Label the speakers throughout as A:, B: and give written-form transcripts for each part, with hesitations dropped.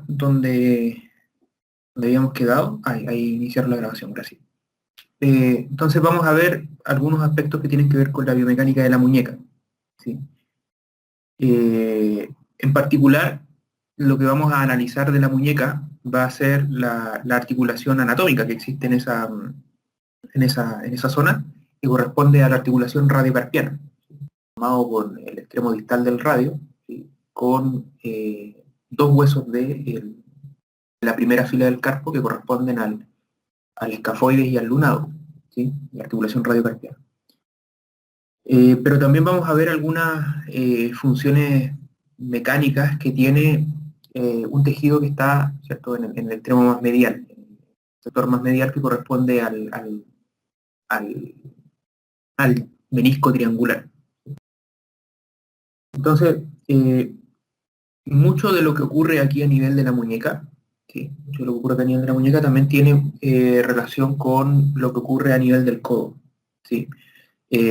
A: donde habíamos quedado. Ahí iniciar la grabación, gracias. Entonces vamos a ver algunos aspectos que tienen que ver con la biomecánica de la muñeca, ¿sí? En particular, lo que vamos a analizar de la muñeca va a ser la articulación anatómica que existe en esa zona, que corresponde a la articulación radiocarpiana, formado por el extremo distal del radio, ¿sí? Con dos huesos de la primera fila del carpo que corresponden al escafoides y al lunado, ¿sí? La articulación radiocarpiana. Pero también vamos a ver algunas funciones mecánicas que tiene un tejido que está, ¿cierto?, en el extremo más medial, el sector más medial que corresponde al, al menisco triangular. Entonces, mucho de lo que ocurre aquí a nivel de la muñeca, ¿sí? Mucho de lo que ocurre a nivel de la muñeca también tiene relación con lo que ocurre a nivel del codo, ¿sí?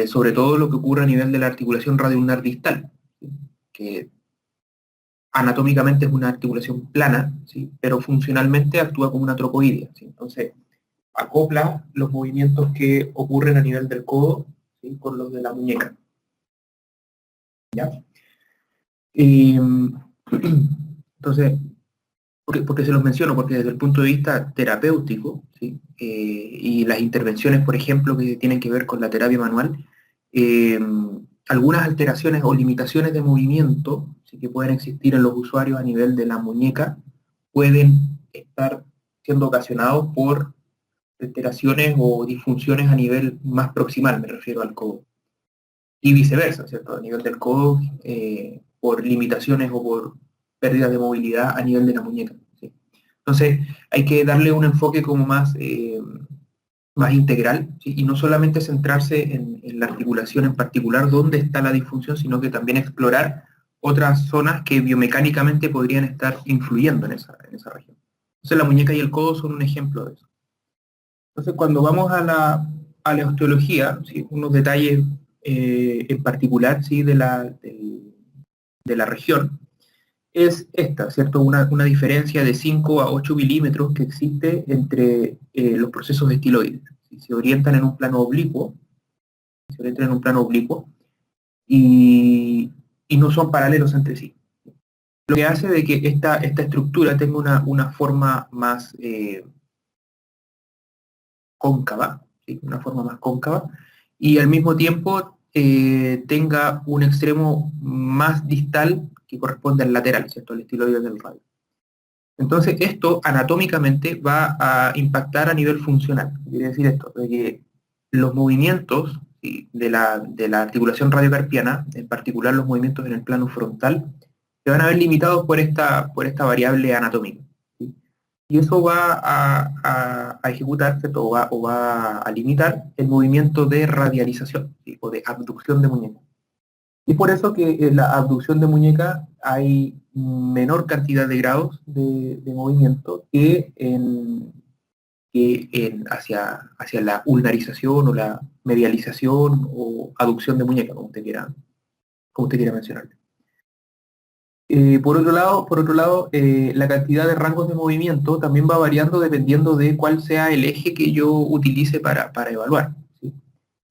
A: Sobre todo lo que ocurre a nivel de la articulación radioulnar distal, ¿sí? Que anatómicamente es una articulación plana, ¿sí? Pero funcionalmente actúa como una trocoidea, ¿sí? Entonces, acopla los movimientos que ocurren a nivel del codo, ¿sí?, con los de la muñeca. ¿Ya? Entonces, porque se los menciono, porque desde el punto de vista terapéutico, ¿sí?, y las intervenciones, por ejemplo, que tienen que ver con la terapia manual, algunas alteraciones o limitaciones de movimiento, ¿sí?, que pueden existir en los usuarios a nivel de la muñeca, pueden estar siendo ocasionados por alteraciones o disfunciones a nivel más proximal, me refiero al codo. Y viceversa, ¿cierto? A nivel del codo, por limitaciones o por pérdidas de movilidad a nivel de la muñeca, ¿sí? Entonces, hay que darle un enfoque como más integral, ¿sí? Y no solamente centrarse en la articulación en particular, dónde está la disfunción, sino que también explorar otras zonas que biomecánicamente podrían estar influyendo en esa región. Entonces, la muñeca y el codo son un ejemplo de eso. Entonces, cuando vamos a la osteología, ¿sí?, unos detalles en particular, ¿sí?, de la región, es esta, ¿cierto? Una diferencia de 5 a 8 milímetros que existe entre los procesos estiloides. ¿Sí? Se orientan en un plano oblicuo, y, y no son paralelos entre sí. Lo que hace de que esta estructura tenga una forma más cóncava, ¿sí?, una forma más cóncava, y al mismo tiempo tenga un extremo más distal que corresponde al lateral, ¿cierto?, al estiloide del radio. Entonces, esto anatómicamente va a impactar a nivel funcional. Quiere decir esto, de que los movimientos, ¿sí?, de la articulación radiocarpiana, en particular los movimientos en el plano frontal, se van a ver limitados por esta variable anatómica, ¿sí? Y eso va a ejecutar, ¿cierto?, o va a limitar el movimiento de radialización, ¿sí?, o de abducción de muñeca. Y por eso que en la abducción de muñeca hay menor cantidad de grados de movimiento hacia la ulnarización o la medialización o aducción de muñeca, como usted quiera mencionar. Por otro lado, la cantidad de rangos de movimiento también va variando dependiendo de cuál sea el eje que yo utilice para evaluar, ¿sí?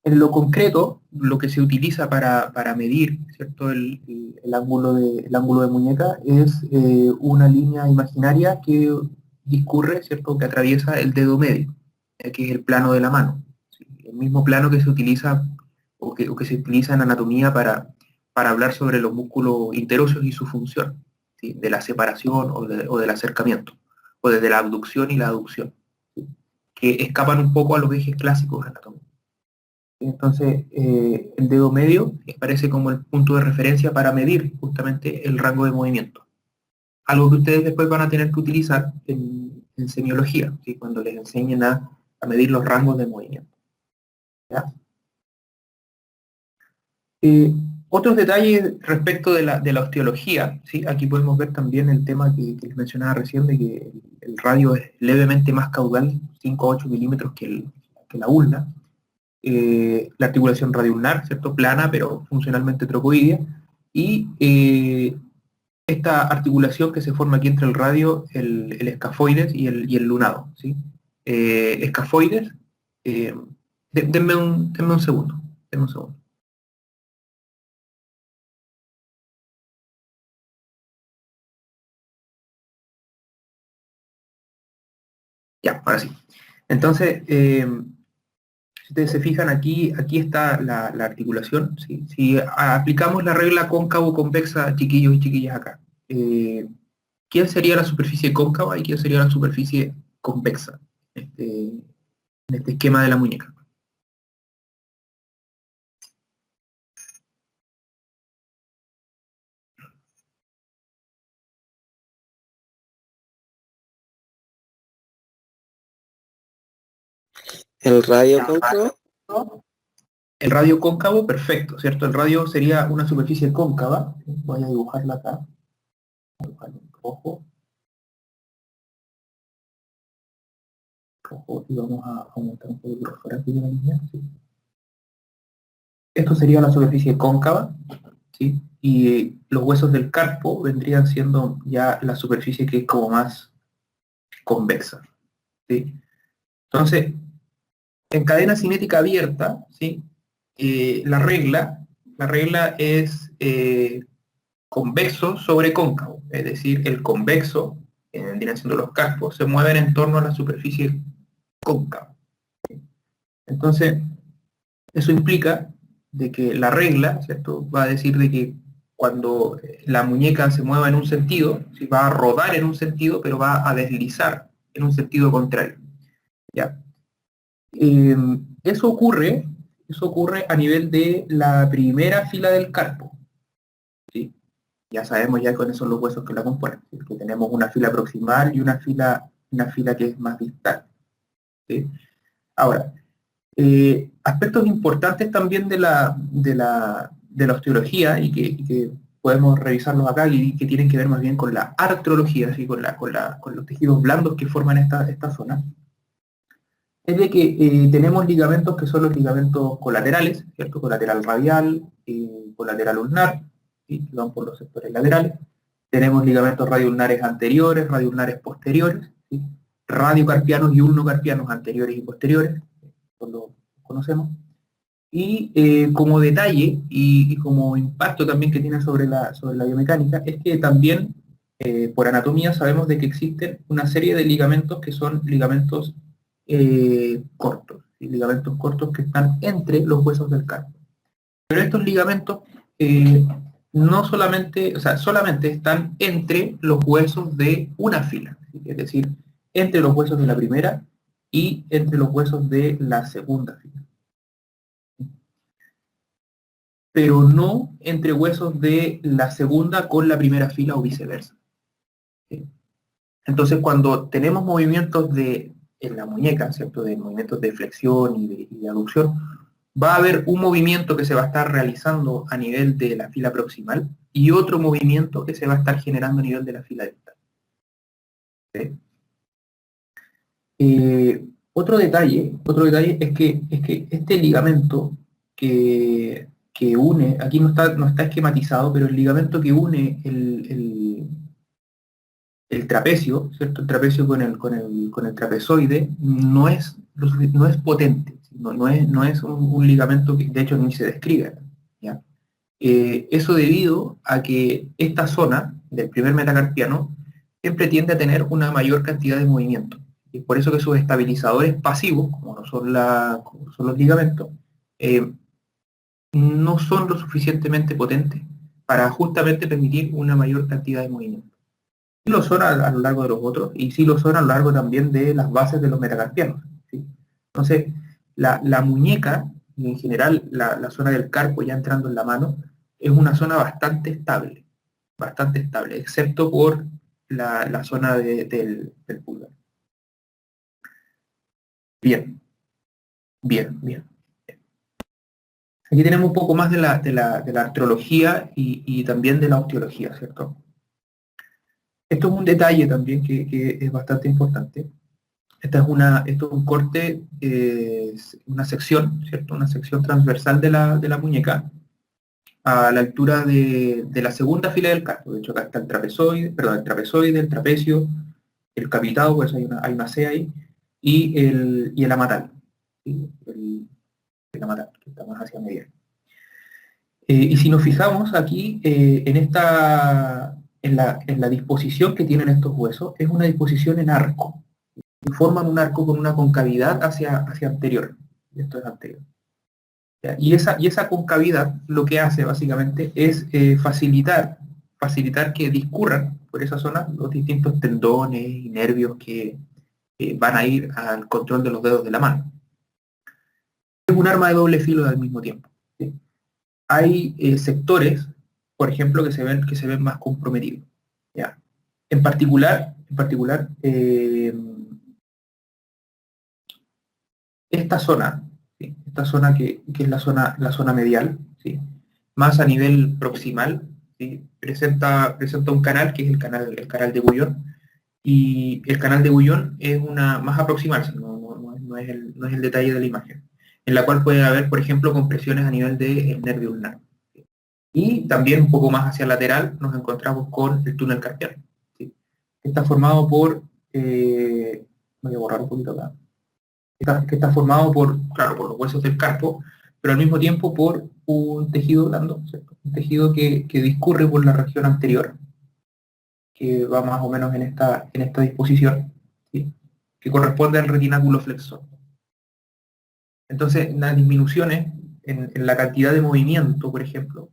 A: En lo concreto, lo que se utiliza para medir, ¿cierto?, el ángulo de muñeca es una línea imaginaria que discurre, ¿cierto?, que atraviesa el dedo medio, que es el plano de la mano, ¿sí? El mismo plano que se utiliza o que se utiliza en anatomía para hablar sobre los músculos interóseos y su función, ¿sí?, de la separación o del acercamiento, o desde la abducción y la aducción, ¿sí?, que escapan un poco a los ejes clásicos anatómicos. Entonces, el dedo medio aparece como el punto de referencia para medir justamente el rango de movimiento. Algo que ustedes después van a tener que utilizar en semiología, ¿sí?, cuando les enseñen a medir los rangos de movimiento. ¿Ya? Otros detalles respecto de la osteología, ¿sí? Aquí podemos ver también el tema que les mencionaba recién, de que el radio es levemente más caudal, 5 a 8 milímetros que la ulna. La articulación radioulnar, ¿cierto?, plana, pero funcionalmente trocoidea, y esta articulación que se forma aquí entre el radio, el escafoides y el lunado, ¿sí? Escafoides, denme un segundo, denme un segundo. Ya, ahora sí. Entonces, si ustedes se fijan aquí, aquí está la articulación, ¿sí? Si aplicamos la regla cóncavo-convexa, chiquillos y chiquillas acá, ¿quién sería la superficie cóncava y quién sería la superficie convexa en este esquema de la muñeca?
B: El radio cóncavo.
A: El radio cóncavo, perfecto, ¿cierto? El radio sería una superficie cóncava. Voy a dibujarla acá. Voy a dibujarla en rojo. Rojo, y vamos a aumentar un poco el grosor aquí de la línea. ¿Sí? Esto sería la superficie cóncava, ¿sí? Y los huesos del carpo vendrían siendo ya la superficie que es como más convexa, ¿sí? Entonces, en cadena cinética abierta, ¿sí? La regla es convexo sobre cóncavo, es decir, el convexo, que vendrían siendo los carpos, se mueven en torno a la superficie cóncava. Entonces, eso implica de que la regla, ¿cierto?, va a decir de que cuando la muñeca se mueva en un sentido, ¿sí?, va a rodar en un sentido, pero va a deslizar en un sentido contrario. ¿Ya? Eso ocurre a nivel de la primera fila del carpo. ¿Sí? Ya sabemos ya cuáles son los huesos que la componen, ¿sí? Que tenemos una fila proximal y una fila que es más distal, ¿sí? Ahora, aspectos importantes también de la osteología y que podemos revisarlos acá y que tienen que ver más bien con la artrología, ¿sí? Con los tejidos blandos que forman esta zona, es de que tenemos ligamentos que son los ligamentos colaterales, ¿cierto? Colateral radial, colateral ulnar, ¿sí?, que van por los sectores laterales. Tenemos ligamentos radioulnares anteriores, radioulnares posteriores, ¿sí?, radiocarpianos y ulnocarpianos anteriores y posteriores, todos lo conocemos. Y como detalle y como impacto también que tiene sobre la biomecánica, es que también por anatomía sabemos de que existen una serie de ligamentos que son ligamentos cortos, ¿sí? Ligamentos cortos que están entre los huesos del carpo. Pero estos ligamentos no solamente, o sea, solamente están entre los huesos de una fila, ¿sí? Es decir, entre los huesos de la primera y entre los huesos de la segunda fila. Pero no entre huesos de la segunda con la primera fila o viceversa, ¿sí? Entonces, cuando tenemos movimientos en la muñeca, ¿cierto?, de movimientos de flexión y de aducción, va a haber un movimiento que se va a estar realizando a nivel de la fila proximal y otro movimiento que se va a estar generando a nivel de la fila distal, ¿sí? Otro detalle es que este ligamento que une, aquí no está esquematizado, pero el ligamento que une el trapecio, ¿cierto? El trapecio con el trapezoide no es potente, no es un ligamento que de hecho ni se describe, ¿ya? Eso debido a que esta zona del primer metacarpiano siempre tiende a tener una mayor cantidad de movimiento. Y por eso que sus estabilizadores pasivos, como no son, como son los ligamentos, no son lo suficientemente potentes para justamente permitir una mayor cantidad de movimiento. Sí lo son a lo largo de los otros, y sí lo son a lo largo también de las bases de los metacarpianos, ¿sí? Entonces, la muñeca, y en general la zona del carpo ya entrando en la mano, es una zona bastante estable, excepto por la zona del pulgar. Bien, bien, bien. Aquí tenemos un poco más de la artrología y también de la osteología, ¿cierto? Esto es un detalle también que es bastante importante. Esto es un corte, una sección, ¿cierto? Una sección transversal de la muñeca, a la altura de la segunda fila del carpo. De hecho, acá está el trapezoide, perdón, el trapezoide, el trapecio, el capitado, pues hay una C ahí, y el amatal, ¿sí? El amatal, que está más hacia medial. Y si nos fijamos aquí, en la disposición que tienen estos huesos, es una disposición en arco. Y forman un arco con una concavidad hacia anterior. Esto es anterior. ¿Ya? Y esa concavidad lo que hace básicamente es facilitar que discurran por esa zona los distintos tendones y nervios que van a ir al control de los dedos de la mano. Es un arma de doble filo al mismo tiempo, ¿sí? Hay sectores, por ejemplo, que se ven más comprometidos, ¿ya? En particular, esta zona, ¿sí? Esta zona que es la zona medial, ¿sí? Más a nivel proximal, ¿sí? Presenta un canal que es el canal de Guyon, y el canal de Guyon es una más aproximal, no es el detalle de la imagen, en la cual puede haber, por ejemplo, compresiones a nivel del nervio ulnar. Y también un poco más hacia el lateral nos encontramos con el túnel carpiano, ¿sí? Está formado por, voy a borrar un poquito acá, que está formado claro, por los huesos del carpo, pero al mismo tiempo por un tejido blando, ¿cierto? Un tejido que discurre por la región anterior, que va más o menos en esta disposición, ¿sí? Que corresponde al retináculo flexor. Entonces, las disminuciones en la cantidad de movimiento, por ejemplo,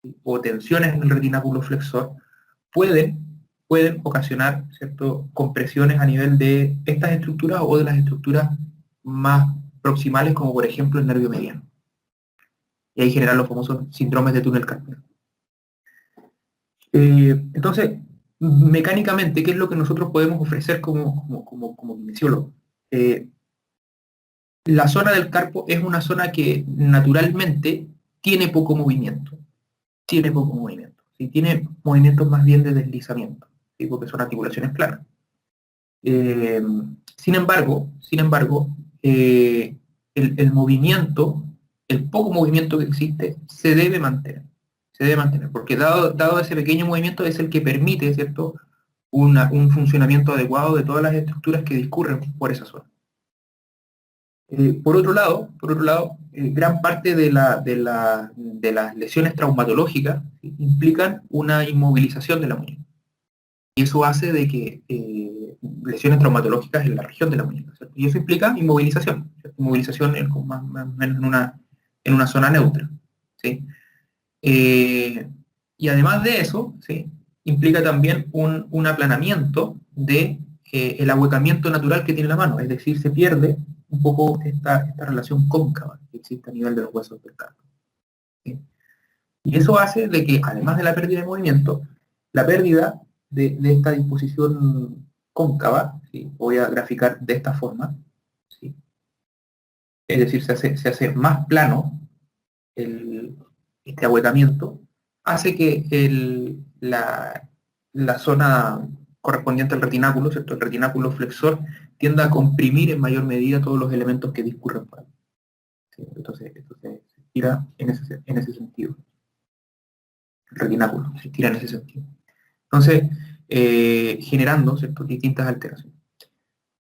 A: ¿sí? O tensiones en el retináculo flexor, pueden ocasionar, ¿cierto?, compresiones a nivel de estas estructuras o de las estructuras más proximales, como por ejemplo el nervio mediano. Y ahí generan los famosos síndromes de túnel carpiano. Entonces, mecánicamente, ¿qué es lo que nosotros podemos ofrecer como kinesiólogos? La zona del carpo es una zona que naturalmente tiene poco movimiento. ¿Sí? Tiene movimientos más bien de deslizamiento, ¿sí? Porque son articulaciones planas. Sin embargo, el movimiento, el poco movimiento que existe, se debe mantener, porque dado ese pequeño movimiento es el que permite, ¿cierto?, un funcionamiento adecuado de todas las estructuras que discurren por esa zona. Por otro lado, gran parte de las lesiones traumatológicas, ¿sí?, implican una inmovilización de la muñeca. Y eso hace de que lesiones traumatológicas en la región de la muñeca, ¿cierto? Y eso implica inmovilización, ¿cierto? Inmovilización más o menos en una zona neutra, ¿sí? Y además de eso, ¿sí?, implica también un aplanamiento de el ahuecamiento natural que tiene la mano, es decir, se pierde un poco esta relación cóncava que existe a nivel de los huesos del carpo, ¿sí? Y eso hace de que, además de la pérdida de movimiento, la pérdida de esta disposición cóncava, ¿sí?, voy a graficar de esta forma, ¿sí?, es decir, se hace más plano este ahuecamiento, hace que la zona correspondiente al retináculo, ¿cierto?, el retináculo flexor, tienda a comprimir en mayor medida todos los elementos que discurren por ahí, ¿sí? Entonces se estira en ese sentido. El retináculo se estira en ese sentido. Entonces, generando, ¿cierto?, distintas alteraciones.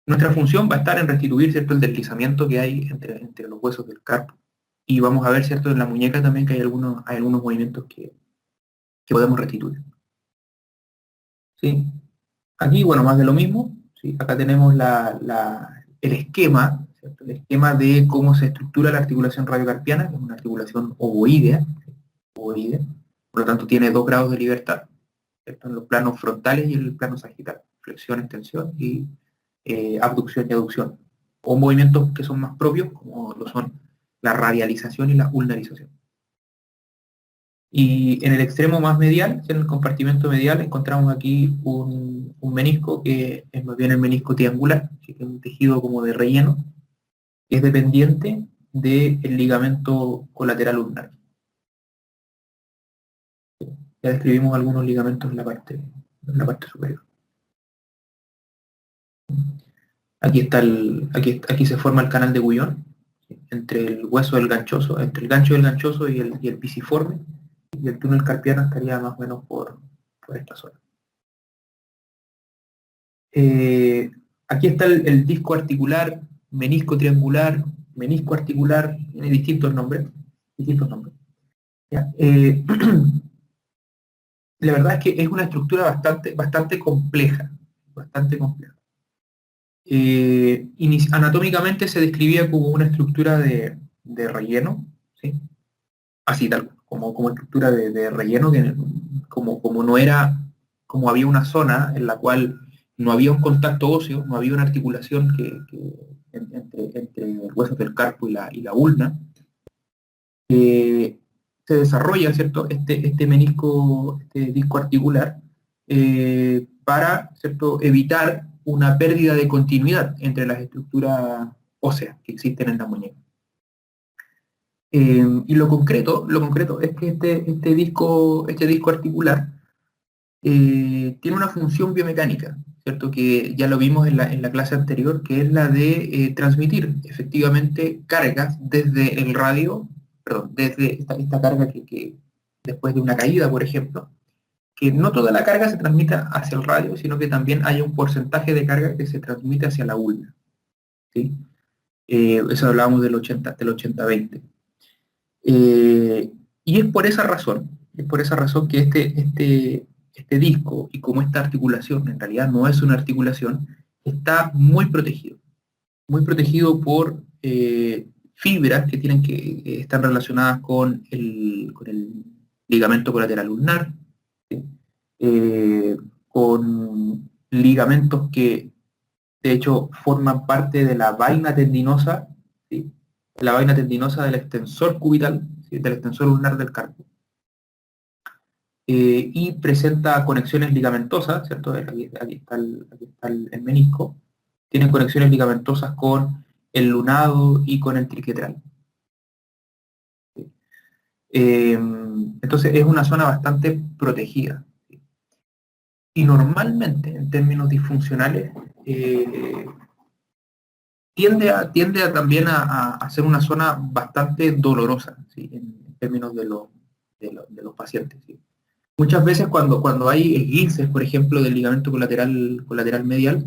A: Nuestra función va a estar en restituir, ¿cierto?, el deslizamiento que hay entre los huesos del carpo. Y vamos a ver, ¿cierto?, en la muñeca también que hay algunos movimientos que podemos restituir, ¿sí? Aquí, bueno, más de lo mismo, ¿sí? Acá tenemos el esquema, ¿cierto?, el esquema de cómo se estructura la articulación radiocarpiana, que es una articulación ovoidea, por lo tanto tiene 2 grados de libertad, ¿cierto?, en los planos frontales y en el plano sagital, flexión, extensión y abducción y aducción, o movimientos que son más propios, como lo son la radialización y la ulnarización. Y en el extremo más medial, en el compartimento medial, encontramos aquí un menisco que es más bien el menisco triangular, que es un tejido como de relleno, que es dependiente del ligamento colateral ulnar. Ya describimos algunos ligamentos en la parte superior. Aquí se forma el canal de Guyon, entre el hueso del ganchoso, entre el gancho del ganchoso y el pisiforme. y el túnel carpiano estaría más o menos por esta zona. Aquí está el disco articular, menisco triangular, menisco articular, tiene distintos nombres. ¿Ya? La verdad es que es una estructura bastante compleja, bastante compleja. Anatómicamente se describía como una estructura de relleno, ¿sí? Así tal, como estructura de relleno, que como no era, como había una zona en la cual no había un contacto óseo, no había una articulación entre el hueso del carpo y la ulna, se desarrolla, ¿cierto?, este menisco, este disco articular, para, ¿cierto?, evitar una pérdida de continuidad entre las estructuras óseas que existen en la muñeca. Y lo concreto es que este disco articular tiene una función biomecánica, ¿cierto? Que ya lo vimos en la clase anterior, que es la de transmitir efectivamente cargas desde el radio, perdón, desde esta carga que después de una caída, por ejemplo, que no toda la carga se transmita hacia el radio, sino que también haya un porcentaje de carga que se transmite hacia la ulna, ¿sí? Eso hablábamos del 80-20. Y es por esa razón que este disco, y como esta articulación en realidad no es una articulación, está muy protegido por fibras que están relacionadas con el ligamento colateral ulnar, ¿sí? Con ligamentos que de hecho forman parte de la vaina tendinosa, ¿sí? La vaina tendinosa del extensor cubital, ¿sí?, del extensor ulnar del carpo. Y presenta conexiones ligamentosas, ¿cierto? Aquí está el menisco. Tienen conexiones ligamentosas con el lunado y con el triquetral. ¿Sí? Entonces es una zona bastante protegida. ¿Sí? Y normalmente, en términos disfuncionales, tiende a también a ser una zona bastante dolorosa, ¿sí?, en términos de los pacientes, ¿sí? Muchas veces cuando hay esguinces, por ejemplo, del ligamento colateral medial,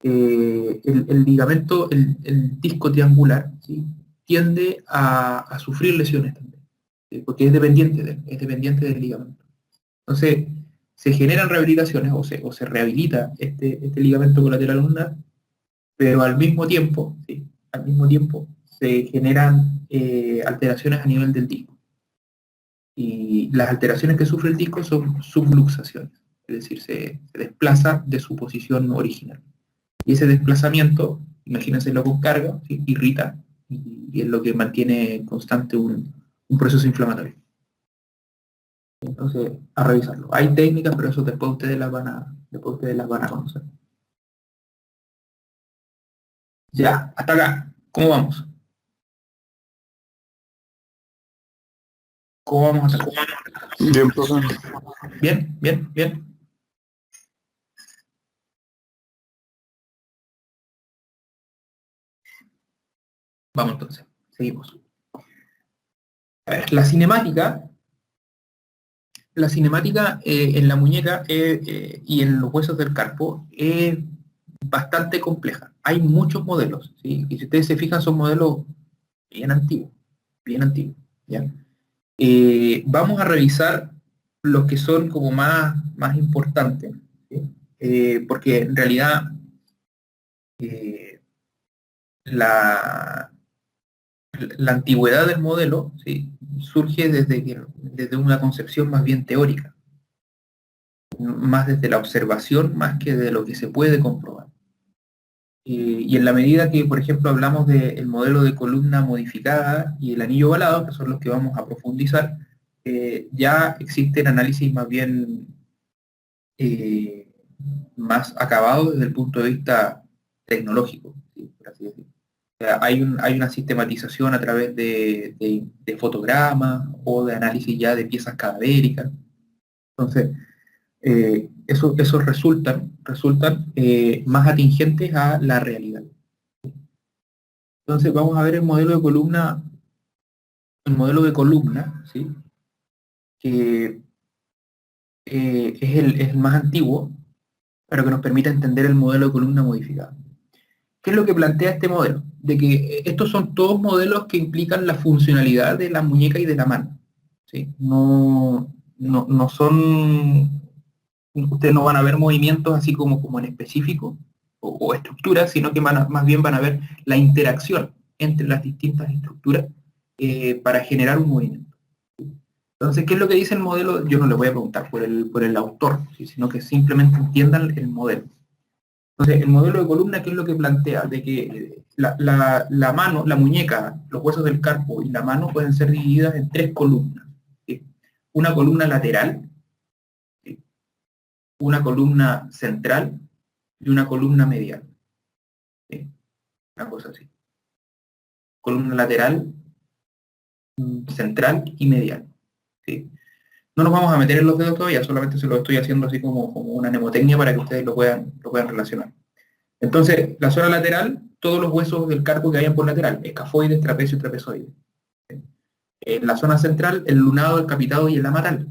A: el ligamento, el disco triangular, ¿sí?, tiende a sufrir lesiones también, ¿sí?, porque es dependiente del ligamento. Entonces, se generan rehabilitaciones o se rehabilita este ligamento colateral ulnar, pero al mismo tiempo, ¿sí?, al mismo tiempo se generan alteraciones a nivel del disco. Y las alteraciones que sufre el disco son subluxaciones, es decir, se desplaza de su posición original. Y ese desplazamiento, imagínenselo con carga, ¿sí?, irrita, y es lo que mantiene constante un proceso inflamatorio. Entonces, a revisarlo. Hay técnicas, pero eso después ustedes las van a conocer. Ya, hasta acá. ¿Cómo vamos? ¿Cómo vamos hasta acá?
B: Bien, profe.
A: Bien, bien, bien. Vamos entonces, seguimos. A ver, la cinemática en la muñeca y en los huesos del carpo es bastante compleja. Hay muchos modelos, ¿sí? Y si ustedes se fijan, son modelos bien antiguos, ¿ya? Vamos a revisar los que son como más importantes, ¿sí? Porque en realidad eh, la, la antigüedad del modelo, ¿sí?, surge desde una concepción más bien teórica, más desde la observación más que de lo que se puede comprobar. Y en la medida que, por ejemplo, hablamos del modelo de columna modificada y el anillo ovalado, que son los que vamos a profundizar, ya existen análisis más bien eh, más acabados desde el punto de vista tecnológico, ¿sí?, por así decirlo. O sea, hay una sistematización a través de fotogramas o de análisis ya de piezas cadavéricas. Entonces, esos resultan más atingentes a la realidad. Entonces vamos a ver el modelo de columna, ¿sí?, que es el más antiguo, pero que nos permite entender el modelo de columna modificada. ¿Qué es lo que plantea este modelo? De que estos son todos modelos que implican la funcionalidad de la muñeca y de la mano, ¿sí? No son, ustedes no van a ver movimientos así como en específico o estructuras, sino que más bien van a ver la interacción entre las distintas estructuras para generar un movimiento. Entonces, ¿qué es lo que dice el modelo? Yo no le voy a preguntar por el autor, ¿sí? Sino que simplemente entiendan el modelo. Entonces, el modelo de columna, ¿qué es lo que plantea? De que la mano, la muñeca, los huesos del carpo y la mano pueden ser divididas en tres columnas, ¿sí? Una columna lateral, ¿sí? Una columna central y una columna medial, ¿sí? Una cosa así. Columna lateral, central y medial, ¿sí? No nos vamos a meter en los dedos todavía, solamente se lo estoy haciendo así como una mnemotecnia para que ustedes lo puedan relacionar. Entonces, la zona lateral, todos los huesos del carpo que hayan por lateral, escafoides, trapecio y trapezoides. En la zona central, el lunado, el capitado y el amatal.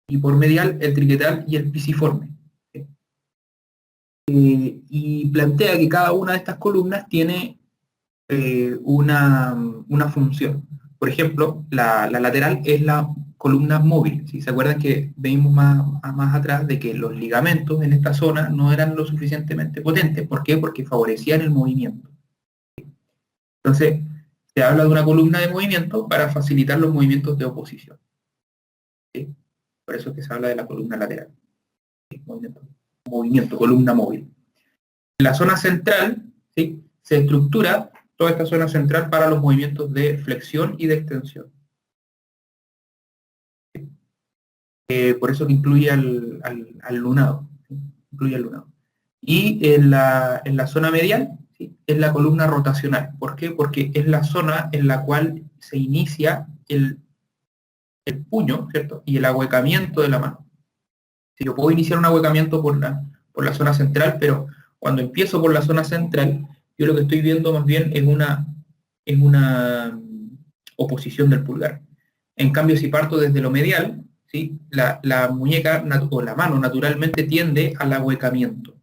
A: Y por medial, el triquetral y el pisiforme. Y plantea que cada una de estas columnas tiene una función. Por ejemplo, la lateral es la columna móvil. Si se acuerdan que vimos más atrás de que los ligamentos en esta zona no eran lo suficientemente potentes. ¿Por qué? Porque favorecían el movimiento. Entonces, se habla de una columna de movimiento para facilitar los movimientos de oposición, ¿sí? Por eso es que se habla de la columna lateral. ¿Sí? Movimiento, columna móvil. En la zona central, ¿sí? Se estructura toda esta zona central para los movimientos de flexión y de extensión. Por eso que incluye al lunado, ¿sí? Incluye al lunado. Y en la zona medial, ¿sí? Es la columna rotacional. ¿Por qué? Porque es la zona en la cual se inicia el puño, ¿cierto? Y el ahuecamiento de la mano. Si yo puedo iniciar un ahuecamiento por la zona central, pero cuando empiezo por la zona central, yo lo que estoy viendo más bien es una oposición del pulgar. En cambio, si parto desde lo medial, ¿sí? La muñeca o la mano naturalmente tiende al ahuecamiento,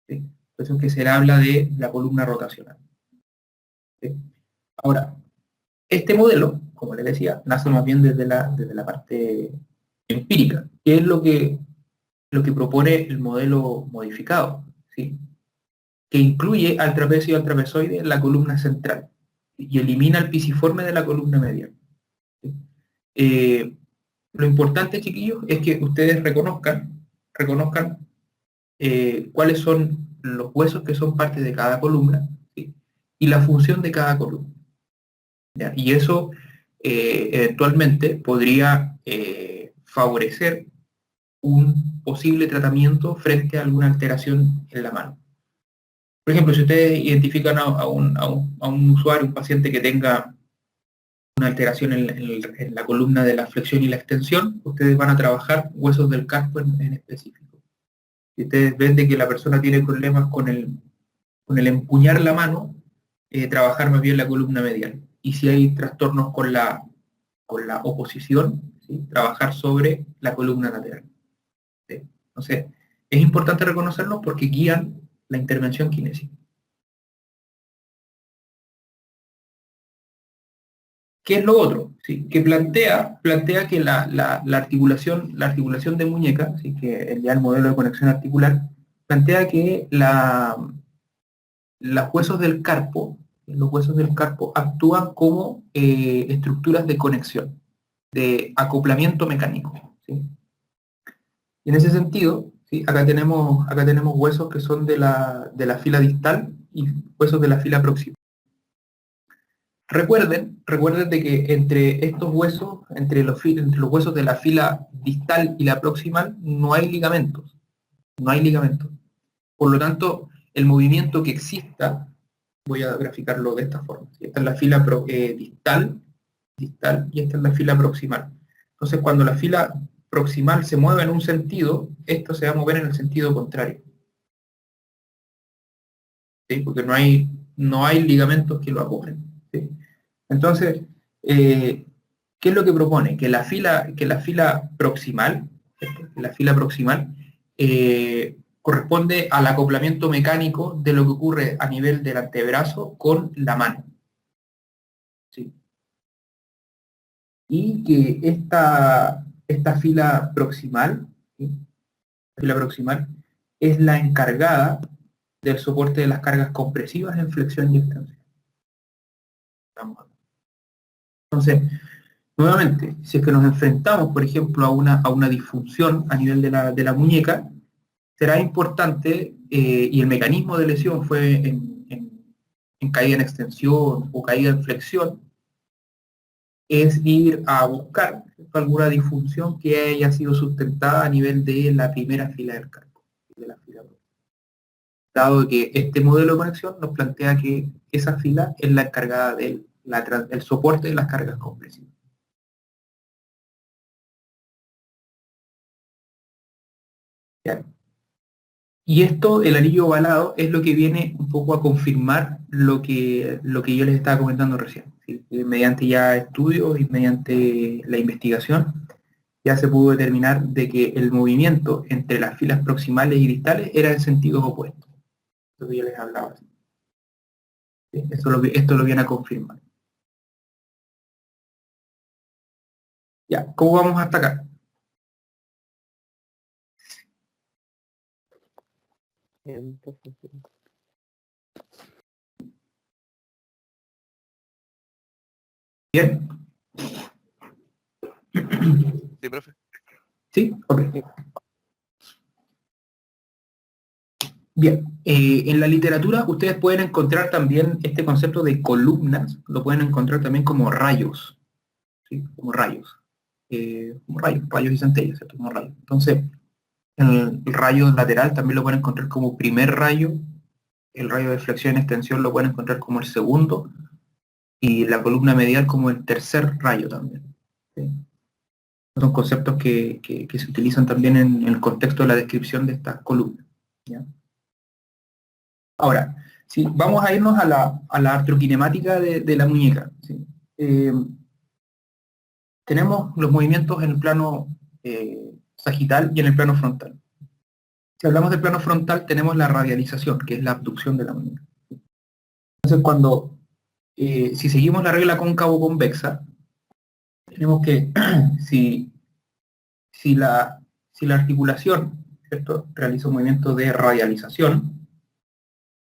A: ¿sí? Por eso es que se habla de la columna rotacional, ¿sí? Ahora, este modelo, como les decía, nace más bien desde la parte empírica, que es lo que propone el modelo modificado, ¿sí? Que incluye al trapecio y al trapezoide en la columna central y elimina el pisiforme de la columna medial, ¿sí? Lo importante, chiquillos, es que ustedes reconozcan cuáles son los huesos que son parte de cada columna, ¿sí? Y la función de cada columna, ¿ya? Y eso eventualmente podría favorecer un posible tratamiento frente a alguna alteración en la mano. Por ejemplo, si ustedes identifican a un usuario, un paciente que tenga una alteración en la columna de la flexión y la extensión, ustedes van a trabajar huesos del carpo en específico. Si ustedes ven de que la persona tiene problemas con el empuñar la mano, trabajar más bien la columna medial. Y si hay trastornos con la oposición, ¿sí? Trabajar sobre la columna lateral, ¿sí? Entonces, es importante reconocerlos porque guían la intervención kinésica. ¿Qué es lo otro? ¿Sí? Que plantea que la articulación de muñeca, ¿sí? Que ya el modelo de conexión articular, plantea que los huesos del carpo actúan como estructuras de conexión, de acoplamiento mecánico, ¿sí? Y en ese sentido, ¿sí? Acá tenemos huesos que son de la fila distal y huesos de la fila próxima. Recuerden de que entre estos huesos, entre los huesos de la fila distal y la proximal, no hay ligamentos. No hay ligamentos. Por lo tanto, el movimiento que exista, voy a graficarlo de esta forma. Esta es la fila distal, y esta es la fila proximal. Entonces, cuando la fila proximal se mueve en un sentido, esto se va a mover en el sentido contrario, ¿sí? Porque no hay ligamentos que lo acoplen, ¿sí? Entonces, ¿Qué es lo que propone? Que la fila proximal, ¿cierto? Que la fila proximal corresponde al acoplamiento mecánico de lo que ocurre a nivel del antebrazo con la mano. ¿Sí? Y que esta fila proximal, ¿sí? La fila proximal es la encargada del soporte de las cargas compresivas en flexión y extensión. Entonces, nuevamente, si es que nos enfrentamos, por ejemplo, a una disfunción a nivel de la muñeca, será importante, y el mecanismo de lesión fue en caída en extensión o caída en flexión, es ir a buscar, ¿cierto?, alguna disfunción que haya sido sustentada a nivel de la primera fila del carpo, de la fila. Dado que este modelo de conexión nos plantea que esa fila es la encargada del soporte de las cargas compresivas. ¿Ya? Y esto, el anillo ovalado, es lo que viene un poco a confirmar lo que yo les estaba comentando recién. ¿Sí? Mediante ya estudios y mediante la investigación, ya se pudo determinar de que el movimiento entre las filas proximales y distales era en sentidos opuestos. Lo que yo les hablaba. ¿Sí? Esto lo viene a confirmar. Ya, ¿cómo vamos hasta acá? ¿Bien?
C: Sí, profe.
A: ¿Sí? Ok. Bien, en la literatura ustedes pueden encontrar también este concepto de columnas, lo pueden encontrar también como rayos, ¿sí? Como rayos, rayos y centellas, ¿cierto? Como rayos. Entonces, el rayo lateral también lo pueden encontrar como primer rayo, el rayo de flexión y extensión lo pueden encontrar como el segundo, y la columna medial como el tercer rayo también. ¿Sí? Son conceptos que se utilizan también en el contexto de la descripción de estas columnas. ¿Ya? Ahora, si vamos a irnos a la artroquinemática de la muñeca. ¿Sí? Tenemos los movimientos en el plano sagital y en el plano frontal. Si hablamos del plano frontal, tenemos la radialización, que es la abducción de la muñeca. Entonces, si seguimos la regla cóncavo-convexa, tenemos que, si la articulación, ¿cierto?, realiza un movimiento de radialización,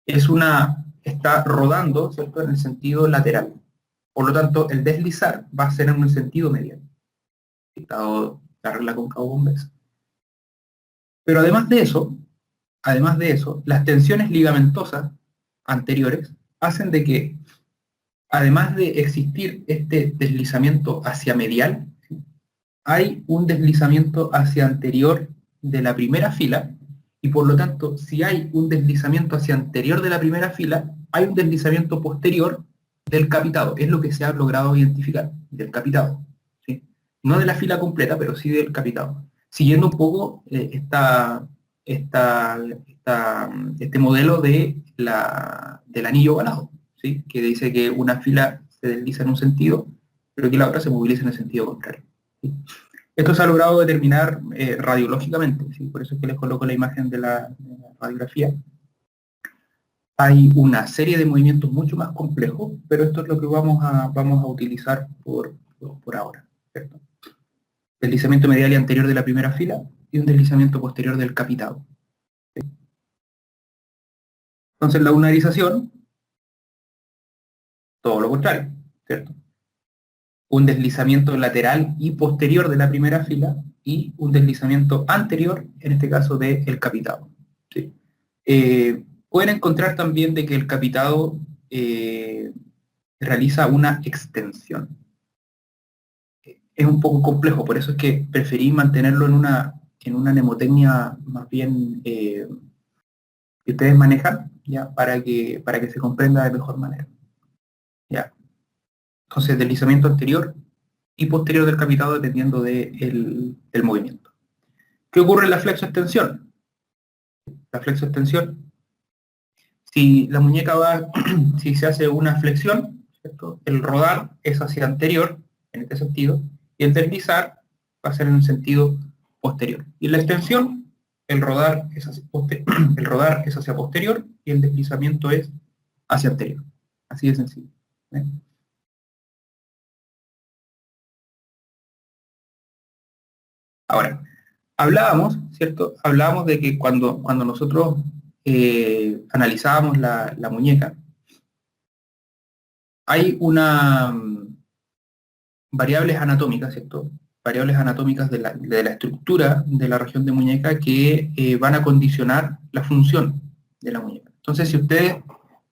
A: está rodando, ¿cierto?, en el sentido lateral. Por lo tanto, el deslizar va a ser en un sentido medial, dado la regla cóncavo-convexa. Pero además de eso, las tensiones ligamentosas anteriores hacen de que, además de existir este deslizamiento hacia medial, hay un deslizamiento hacia anterior de la primera fila, y por lo tanto, si hay un deslizamiento hacia anterior de la primera fila, hay un deslizamiento posterior del capitado. Es lo que se ha logrado identificar, del capitado. ¿Sí? No de la fila completa, pero sí del capitado. Siguiendo un poco este modelo del anillo ovalado, ¿sí?, que dice que una fila se desliza en un sentido, pero que la otra se moviliza en el sentido contrario. ¿Sí? Esto se ha logrado determinar radiológicamente, ¿sí? Por eso es que les coloco la imagen de la radiografía. Hay una serie de movimientos mucho más complejos, pero esto es lo que vamos a utilizar por ahora, ¿cierto? Deslizamiento medial y anterior de la primera fila y un deslizamiento posterior del capitado. ¿Sí? Entonces la unarización, todo lo contrario, ¿cierto? Un deslizamiento lateral y posterior de la primera fila y un deslizamiento anterior, en este caso del capitado. ¿Sí? Pueden encontrar también de que el capitado realiza una extensión. Es un poco complejo, por eso es que preferí mantenerlo en una mnemotecnia más bien que ustedes manejan, ¿ya? Para que se comprenda de mejor manera. ¿Ya? Entonces, deslizamiento anterior y posterior del capitado dependiendo del movimiento. ¿Qué ocurre en la flexoextensión? La flexoextensión, si la muñeca si se hace una flexión, ¿cierto?, el rodar es hacia anterior en este sentido, y el deslizar va a ser en un sentido posterior. Y en la extensión, el rodar es hacia, el rodar es hacia posterior y el deslizamiento es hacia anterior. Así de sencillo. ¿Eh? Ahora, hablábamos, ¿cierto? Hablábamos de que cuando nosotros analizábamos la muñeca, hay una variables anatómicas, ¿cierto? Variables anatómicas de la estructura de la región de muñeca que van a condicionar la función de la muñeca. Entonces, si ustedes,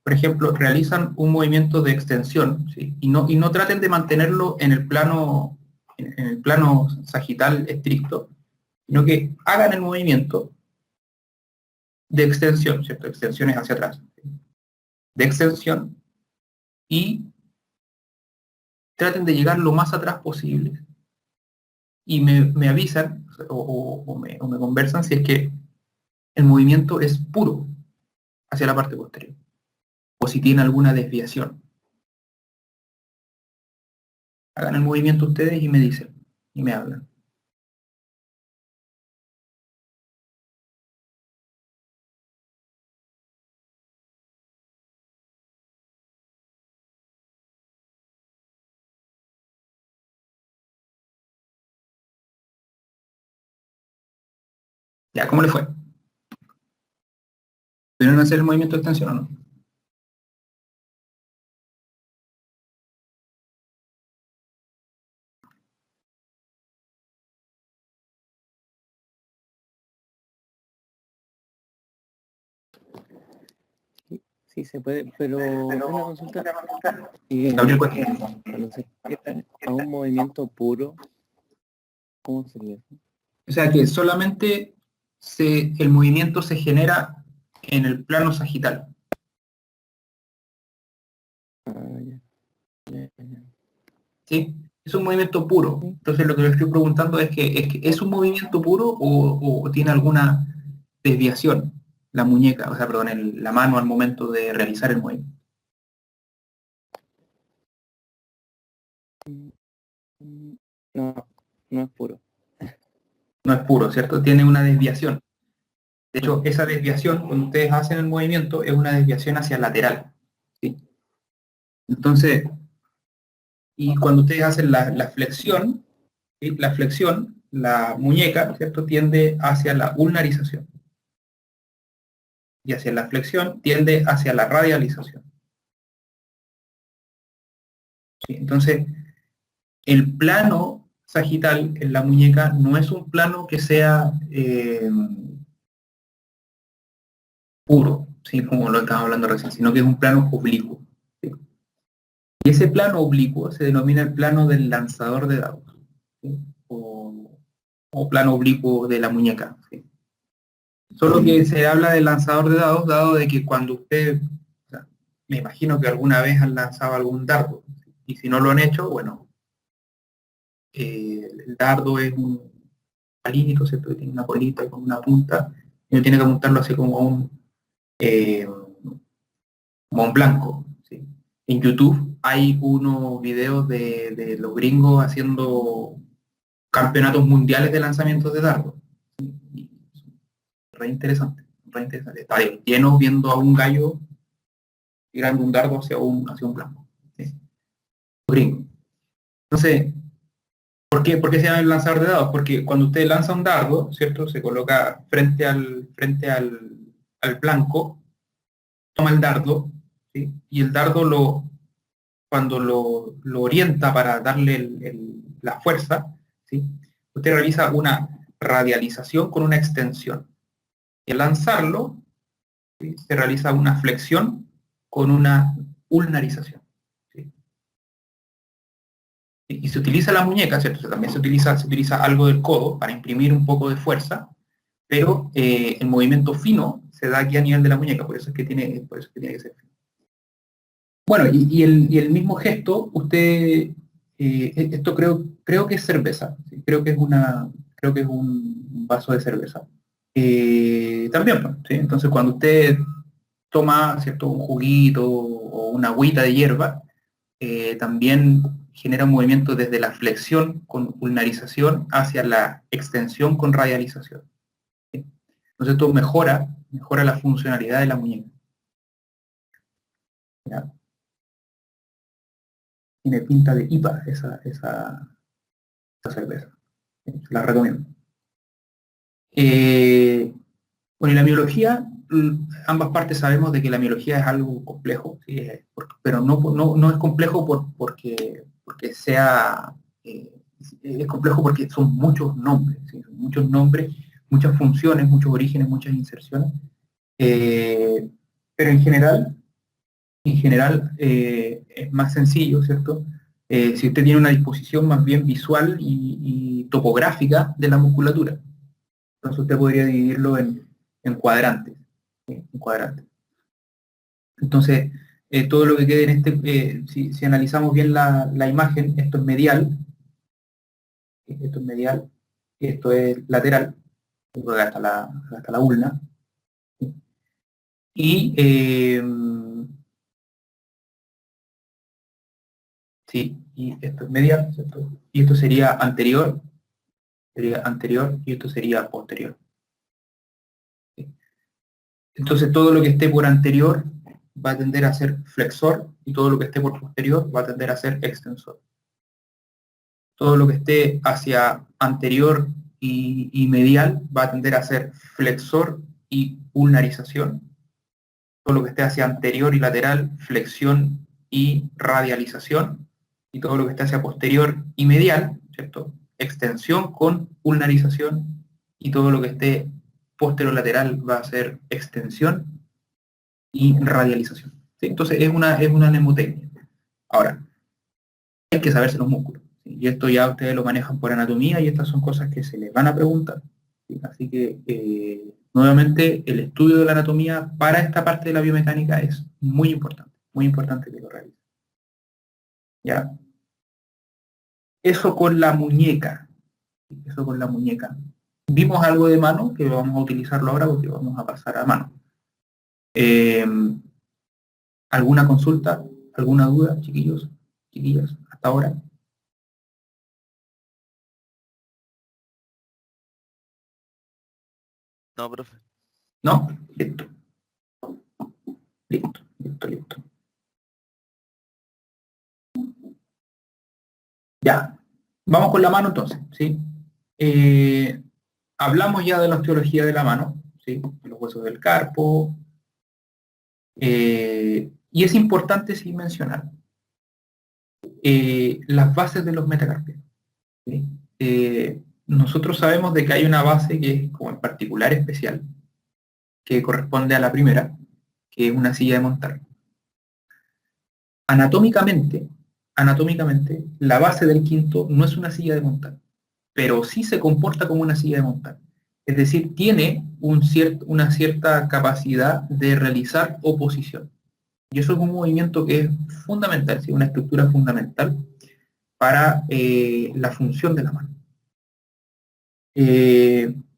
A: por ejemplo, realizan un movimiento de extensión, ¿sí? y no traten de mantenerlo en el plano sagital estricto, sino que hagan el movimiento de extensión, ¿cierto? Extensiones hacia atrás, ¿sí? De extensión, y traten de llegar lo más atrás posible. Y me avisan o me conversan si es que el movimiento es puro hacia la parte posterior o si tiene alguna desviación. Hagan el movimiento ustedes y me dicen, y me hablan. Ya, ¿cómo le fue? ¿Pudieron hacer el movimiento de extensión o no?
B: Sí se puede, pero una consulta.
A: Gabriel, ¿cuál es?
B: Cuando se llega a un movimiento puro, ¿cómo sería eso?
A: O sea que solamente el movimiento se genera en el plano sagital.
B: Ah, ya.
A: ¿Sí? Es un movimiento puro. Entonces lo que le estoy preguntando es que ¿es un movimiento puro o tiene alguna desviación la muñeca, o sea, perdón, la mano al momento de realizar el movimiento?
B: No, no es puro.
A: No es puro, ¿cierto? Tiene una desviación. De hecho, esa desviación, cuando ustedes hacen el movimiento, es una desviación hacia el lateral. ¿Sí? Entonces, y cuando ustedes hacen la flexión, ¿sí? La flexión, la muñeca, ¿cierto? Tiende hacia la ulnarización. Y hacia la flexión tiende hacia la radialización. ¿Sí? Entonces, el plano sagital en la muñeca no es un plano que sea puro, ¿sí? Como lo estaba hablando recién, sino que es un plano oblicuo. ¿Sí? Y ese plano oblicuo se denomina el plano del lanzador de dados, ¿sí? O plano oblicuo de la muñeca. ¿Sí? Solo que se habla del lanzador de dados, dado de que cuando usted, o sea, me imagino que alguna vez han lanzado algún dardo, ¿sí? Y si no lo han hecho, bueno, el dardo es un palito, ¿cierto? Que tiene una colita con una punta, y uno tiene que apuntarlo así eh, como un blanco. ¿Sí? En YouTube hay unos videos de los gringos haciendo campeonatos mundiales de lanzamientos de dardos. ¿Sí? Re interesante, re interesante. Está lleno viendo a un gallo tirando un dardo hacia un blanco. ¿Sí? Gringo. Entonces, ¿por qué se llama el lanzador de dados? Porque cuando usted lanza un dardo, ¿cierto? Se coloca frente al blanco, toma el dardo, ¿sí? Y el dardo cuando lo orienta para darle la fuerza, ¿sí? Usted realiza una radialización con una extensión. Y al lanzarlo, ¿sí? Se realiza una flexión con una ulnarización. ¿Sí? Y se utiliza la muñeca, ¿cierto? También se utiliza algo del codo para imprimir un poco de fuerza, pero el movimiento fino se da aquí a nivel de la muñeca, por eso es que tiene que ser fino. Bueno, y el mismo gesto, usted, esto creo que es cerveza, ¿sí? Creo que es un vaso de cerveza. También, pues, ¿sí? Entonces cuando usted toma, ¿cierto? Un juguito o una agüita de hierba, también genera un movimiento desde la flexión con ulnarización hacia la extensión con radialización. ¿Sí? Entonces esto mejora la funcionalidad de la muñeca. ¿Ya? Tiene pinta de IPA esa cerveza. La recomiendo. Bueno, y la miología, ambas partes sabemos de que la miología es algo complejo, ¿sí? Pero no es complejo porque sea... es complejo porque son muchos nombres, ¿sí? Son muchos nombres, muchas funciones, muchos orígenes, muchas inserciones. Pero en general es más sencillo, ¿cierto? Si usted tiene una disposición más bien visual y topográfica de la musculatura. Entonces usted podría dividirlo en cuadrantes. ¿Sí? En cuadrantes. Entonces, todo lo que quede en este, si analizamos bien la imagen, esto es medial, esto es lateral, hasta la ulna. ¿Sí? Y esto es medial, ¿cierto? Y esto sería anterior, y esto sería posterior. ¿Sí? Entonces todo lo que esté por anterior va a tender a ser flexor y todo lo que esté por posterior va a tender a ser extensor. Todo lo que esté hacia anterior y medial va a tender a ser flexor y ulnarización. Todo lo que esté hacia anterior y lateral, flexión y radialización. Y todo lo que esté hacia posterior y medial, ¿cierto? Extensión con ulnarización. Y todo lo que esté posterolateral va a ser extensión y radialización. ¿Sí? Entonces es una mnemotecnia. Ahora, hay que saberse los músculos. ¿Sí? Y esto ya ustedes lo manejan por anatomía y estas son cosas que se les van a preguntar. ¿Sí? Así que, nuevamente, el estudio de la anatomía para esta parte de la biomecánica es muy importante que lo realicen. ¿Ya? Eso con la muñeca. Vimos algo de mano, que vamos a utilizarlo ahora porque vamos a pasar a mano. ¿Alguna consulta? ¿Alguna duda, chiquillos? Chiquillas, hasta ahora?
C: No, profe.
A: ¿No? Listo. Ya, vamos con la mano entonces, ¿sí? Hablamos ya de la osteología de la mano, ¿sí? Los huesos del carpo. Y es importante sí mencionar las bases de los metacarpianos. ¿Sí? Nosotros sabemos de que hay una base que es como en particular especial, que corresponde a la primera, que es una silla de montar. Anatómicamente, la base del quinto no es una silla de montar, pero sí se comporta como una silla de montar. Es decir, tiene una cierta capacidad de realizar oposición. Y eso es un movimiento que es fundamental, ¿sí? Una estructura fundamental para la función de la mano.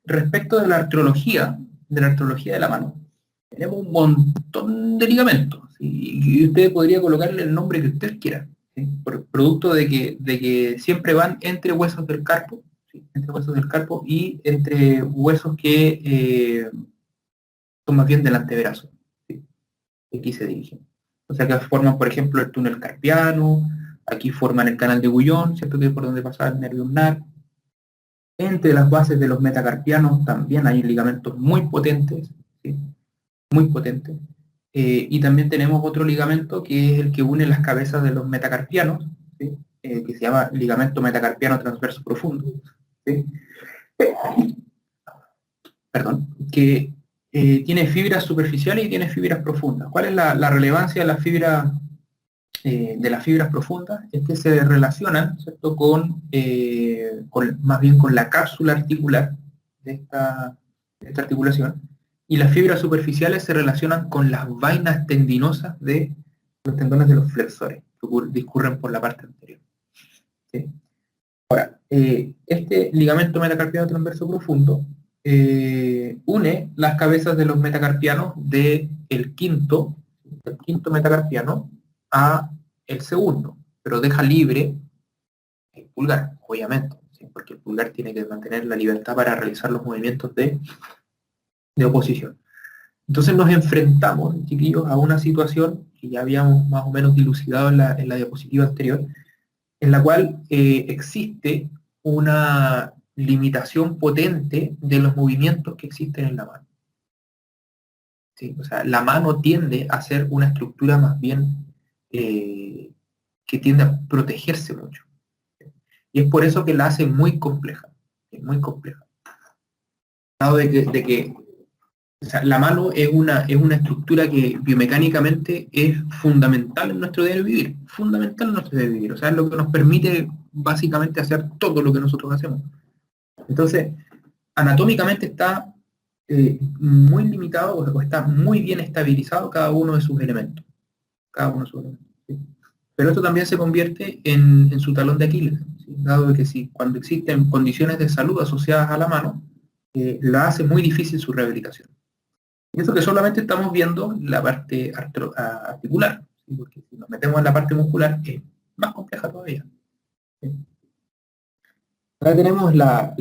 A: Respecto de la artrología de la mano, tenemos un montón de ligamentos, ¿sí? Y usted podría colocarle el nombre que usted quiera, ¿sí? Producto de que siempre van entre huesos del carpo, ¿sí? Entre huesos del carpo y entre huesos que son más bien del antebrazo, ¿sí? Aquí se dirigen. O sea que forman, por ejemplo, el túnel carpiano, aquí forman el canal de Guyon, ¿cierto? Que es por donde pasa el nervio ulnar. Entre las bases de los metacarpianos también hay ligamentos muy potentes, ¿sí? Muy potentes. Y también tenemos otro ligamento que es el que une las cabezas de los metacarpianos, ¿sí? Que se llama ligamento metacarpiano transverso profundo, ¿sí? Perdón, que tiene fibras superficiales y tiene fibras profundas. ¿Cuál es la relevancia de las fibras profundas? Es que se relacionan, ¿cierto? Más bien con la cápsula articular de esta articulación, y las fibras superficiales se relacionan con las vainas tendinosas de los tendones de los flexores, que discurren por la parte anterior. ¿Sí? Ahora, este ligamento metacarpiano transverso profundo une las cabezas de los metacarpianos del quinto metacarpiano a el segundo, pero deja libre el pulgar, obviamente, ¿sí? Porque el pulgar tiene que mantener la libertad para realizar los movimientos de oposición. Entonces nos enfrentamos, chiquillos, a una situación que ya habíamos más o menos dilucidado en la diapositiva anterior, en la cual existe una limitación potente de los movimientos que existen en la mano. ¿Sí? O sea, la mano tiende a ser una estructura más bien que tiende a protegerse mucho. Y es por eso que la hace muy compleja, es muy compleja. Dado de que o sea, la mano es una estructura que biomecánicamente es fundamental en nuestro diario vivir, fundamental en nuestro diario vivir. O sea, es lo que nos permite básicamente hacer todo lo que nosotros hacemos. Entonces, anatómicamente está muy limitado o está muy bien estabilizado cada uno de sus elementos. Cada uno de sus elementos. ¿Sí? Pero esto también se convierte en su talón de Aquiles, ¿sí? Dado de que si cuando existen condiciones de salud asociadas a la mano, la hace muy difícil su rehabilitación. Y eso que solamente estamos viendo la parte articular, ¿sí? Porque si nos metemos en la parte muscular es más compleja todavía. ¿Sí? Acá tenemos la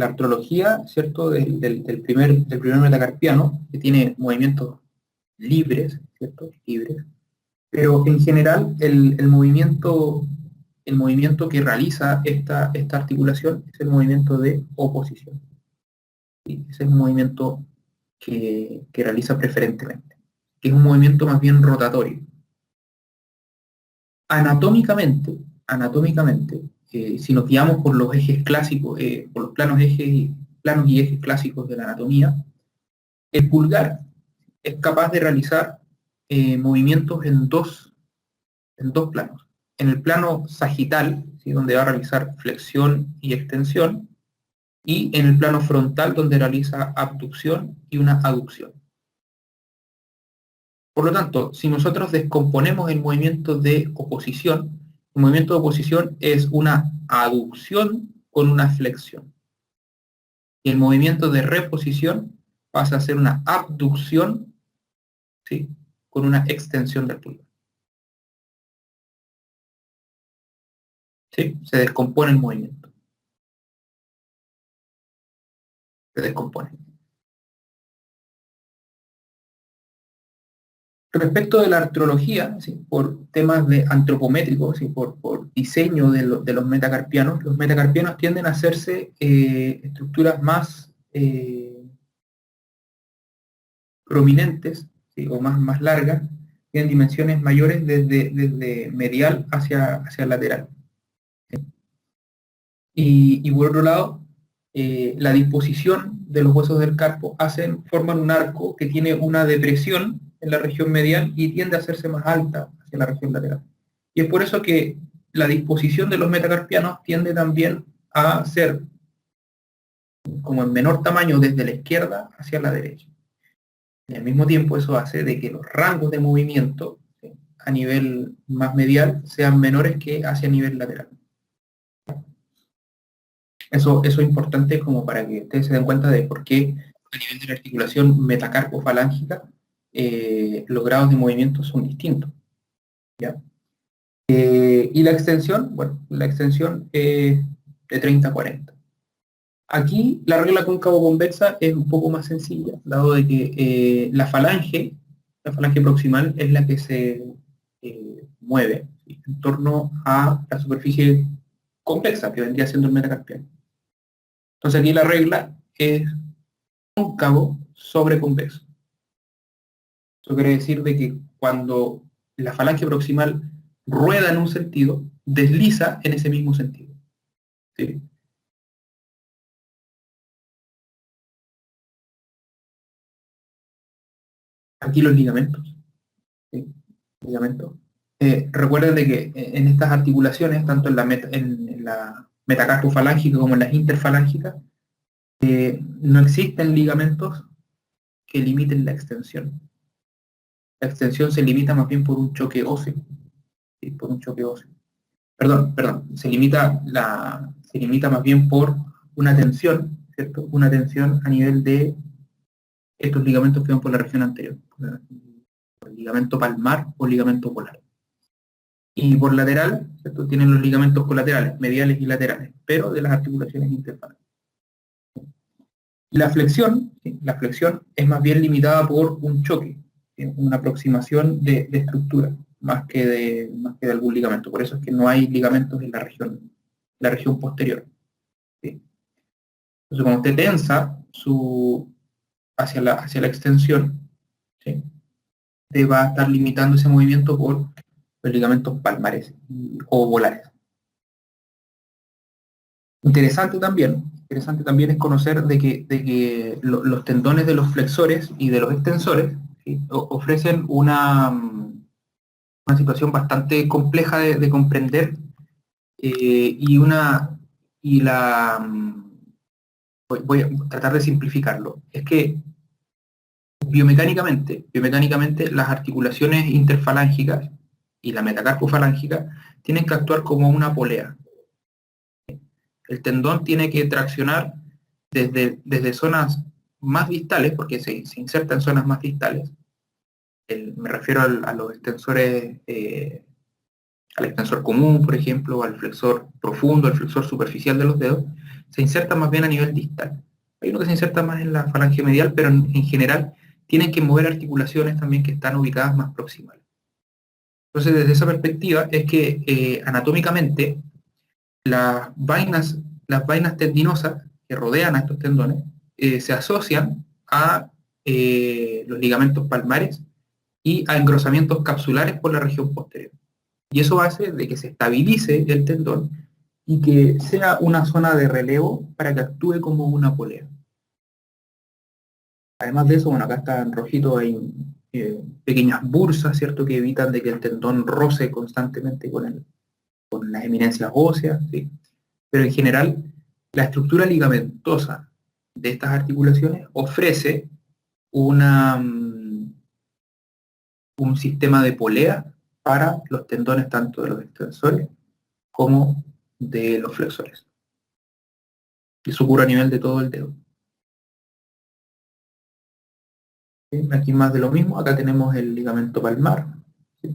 A: artrología, ¿cierto? Del primer metacarpiano, que tiene movimientos libres, ¿cierto? Libres. Pero en general el movimiento que realiza esta articulación es el movimiento de oposición. ¿Sí? Ese es un movimiento que realiza preferentemente, que es un movimiento más bien rotatorio. Anatómicamente, si nos guiamos por los ejes clásicos, por los planos y ejes clásicos de la anatomía, el pulgar es capaz de realizar movimientos en dos planos. En el plano sagital, ¿sí? Donde va a realizar flexión y extensión, y en el plano frontal, donde realiza abducción y una aducción. Por lo tanto, si nosotros descomponemos el movimiento de oposición, el movimiento de oposición es una aducción con una flexión. Y el movimiento de reposición pasa a ser una abducción, ¿sí? Con una extensión del pulgar. ¿Sí? Se descompone el movimiento. Se descompone. Respecto de la artrología, ¿sí? Por temas de antropométricos, ¿sí? Por diseño de los metacarpianos tienden a hacerse estructuras más prominentes, ¿sí? O más largas, tienen dimensiones mayores desde medial hacia lateral. ¿Sí? Y por otro lado, la disposición de los huesos del carpo forman un arco que tiene una depresión en la región medial y tiende a hacerse más alta hacia la región lateral. Y es por eso que la disposición de los metacarpianos tiende también a ser como en menor tamaño desde la izquierda hacia la derecha. Y al mismo tiempo eso hace de que los rangos de movimiento, ¿sí? A nivel más medial sean menores que hacia nivel lateral. Eso es importante como para que ustedes se den cuenta de por qué a nivel de la articulación metacarpofalángica los grados de movimiento son distintos. ¿Ya? Y la extensión, bueno, la extensión es de 30 a 40. Aquí la regla cóncavo-convexa es un poco más sencilla, dado de que la falange proximal es la que se mueve, ¿sí? En torno a la superficie convexa, que vendría siendo el metacarpiano. Entonces aquí la regla es cóncavo sobre convexo. Eso quiere decir de que cuando la falange proximal rueda en un sentido, desliza en ese mismo sentido. ¿Sí? Aquí los ligamentos. ¿Sí? Ligamentos. Recuerden de que en estas articulaciones, tanto en la metacarpofalángica como en las interfalángicas, no existen ligamentos que limiten la extensión. La extensión se limita más bien por un choque óseo. ¿Sí? Por un choque óseo. Perdón, se limita más bien por una tensión, ¿cierto? Una tensión a nivel de estos ligamentos que van por la región anterior. El ligamento palmar o ligamento polar. Y por lateral, ¿cierto? Tienen los ligamentos colaterales, mediales y laterales, pero de las articulaciones interfalangales. La flexión, ¿sí? La flexión es más bien limitada por un choque, ¿sí? Una aproximación de estructura, más que de algún ligamento. Por eso es que no hay ligamentos en la región posterior, ¿sí? Entonces, cuando usted tensa hacia la extensión, ¿sí? Usted va a estar limitando ese movimiento por los ligamentos palmares o volares. Interesante también es conocer de que los tendones de los flexores y de los extensores, ¿sí? Ofrecen una situación bastante compleja de comprender, y voy a tratar de simplificarlo. Es que biomecánicamente las articulaciones interfalángicas y la metacarpofalángica tienen que actuar como una polea. El tendón tiene que traccionar desde zonas más distales, porque se inserta en zonas más distales. Me refiero a los extensores, al extensor común, por ejemplo, al flexor profundo, al flexor superficial de los dedos, se inserta más bien a nivel distal. Hay uno que se inserta más en la falange medial, pero en general tienen que mover articulaciones también que están ubicadas más proximales. Entonces, desde esa perspectiva, es que anatómicamente las vainas tendinosas que rodean a estos tendones se asocian a los ligamentos palmares y a engrosamientos capsulares por la región posterior. Y eso hace de que se estabilice el tendón y que sea una zona de relevo para que actúe como una polea. Además de eso, bueno, acá está en rojito, hay pequeñas bursas, ¿cierto?, que evitan de que el tendón roce constantemente con las eminencias óseas, ¿sí? Pero en general, la estructura ligamentosa de estas articulaciones ofrece un sistema de polea para los tendones tanto de los extensores como de los flexores. Y eso ocurre a nivel de todo el dedo. ¿Sí? Aquí más de lo mismo, acá tenemos el ligamento palmar, ¿sí?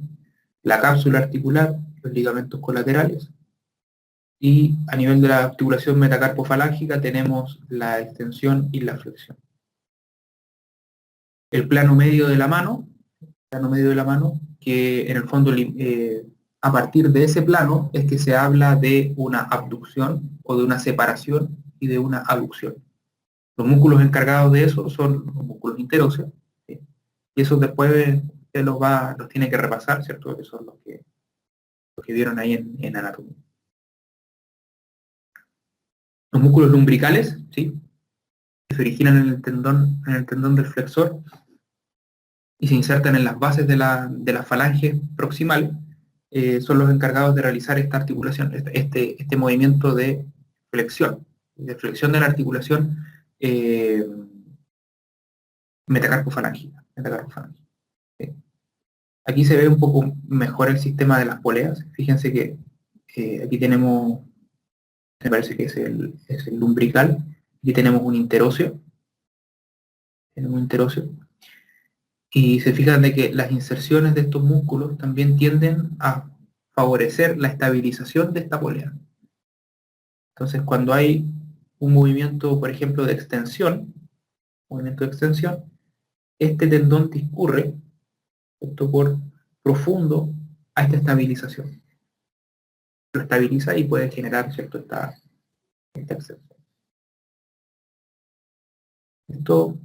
A: La cápsula articular, los ligamentos colaterales, y a nivel de la articulación metacarpofalángica tenemos la extensión y la flexión. El plano medio de la mano, que en el fondo a partir de ese plano es que se habla de una abducción o de una separación y de una aducción. Los músculos encargados de eso son los músculos interóseos, ¿sí? Y esos después usted los tiene que repasar, ¿cierto? Que son los que vieron ahí en anatomía. Los músculos lumbricales, ¿sí?, que se originan en el tendón del flexor y se insertan en las bases de la falange proximal, son los encargados de realizar esta articulación, este movimiento de flexión de la articulación metacarpofalángica. ¿Sí? Aquí se ve un poco mejor el sistema de las poleas. Fíjense que aquí tenemos, me parece que es el lumbrical, aquí tenemos un interóseo, y se fijan de que las inserciones de estos músculos también tienden a favorecer la estabilización de esta polea. Entonces, cuando hay un movimiento, por ejemplo, de extensión, este tendón discurre, ¿cierto?, por profundo a esta estabilización. Lo estabiliza y puede generar, ¿cierto?, esta extensión. Esto